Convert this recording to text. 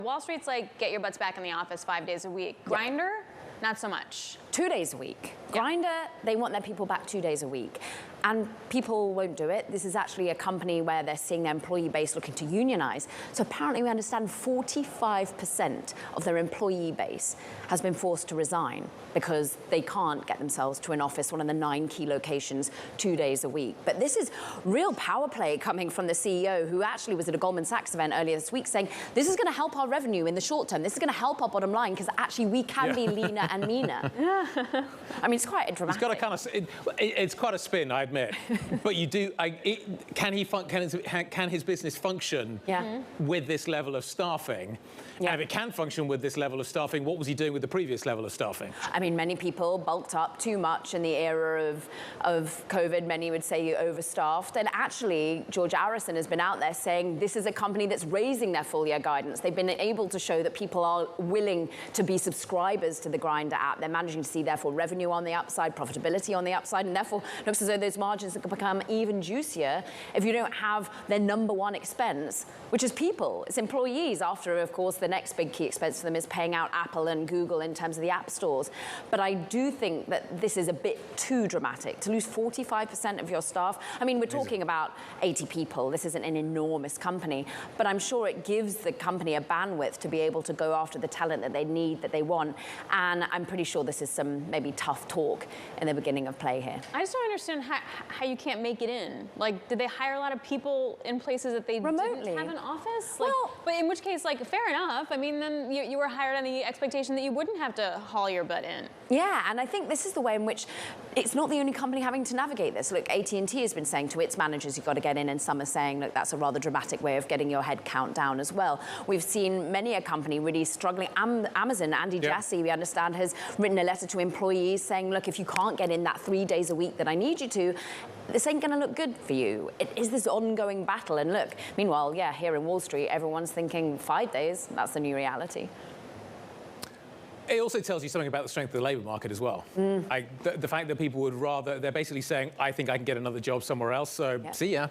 Wall Street's like, get your butts back in the office 5 days a week. Grindr, not so much. 2 days a week. Grindr, they want their people back 2 days a week. And people won't do it. This is actually a company where they're seeing their employee base looking to unionize. So apparently we understand 45% of their employee base has been forced to resign because they can't get themselves to an office, one of the 9 key locations, 2 days a week. But this is real power play coming from the CEO, who actually was at a Goldman Sachs event earlier this week saying, this is gonna help our revenue in the short term. This is gonna help our bottom line because actually we can be leaner and meaner. I mean, it's quite a dramatic. It's got a kind of, it's quite a spin, I admit. But you do, can his business function with this level of staffing? And if it can function with this level of staffing, what was he doing with the previous level of staffing? I mean, many people bulked up too much in the era of COVID. Many would say you overstaffed. And actually, George Arison has been out there saying this is a company that's raising their full year guidance. They've been able to show that people are willing to be subscribers to the Grindr app. They're managing to see, therefore, revenue on the upside, profitability on the upside, and therefore looks as though those margins can become even juicier if you don't have their number one expense, which is people. It's employees. After, of course, the next big key expense for them is paying out Apple and Google in terms of the app stores. But I do think that this is a bit too dramatic. To lose 45% of your staff, I mean, we're talking about 80 people. This isn't an enormous company, but I'm sure it gives the company a bandwidth to be able to go after the talent that they need, that they want. And I'm pretty sure this is some maybe tough talk in the beginning of play here. I just don't understand how you can't make it in. Like, did they hire a lot of people in places that they remotely didn't have an office? Like, well, but in which case, like, fair enough. I mean, then you were hired on the expectation that you wouldn't have to haul your butt in. Yeah, and I think this is the way in which it's not the only company having to navigate this. Look, AT&T has been saying to its managers, you've got to get in, and some are saying, look, that's a rather dramatic way of getting your head count down as well. We've seen many a company really struggling. Amazon, Andy Jassy, we understand, has written a letter to employees saying, look, if you can't get in that 3 days a week that I need you to, this ain't going to look good for you. It is this ongoing battle. And look, meanwhile, yeah, here in Wall Street, everyone's thinking 5 days. That's the new reality. It also tells you something about the strength of the labour market as well. The fact that people would rather, they're basically saying, I think I can get another job somewhere else, so see ya.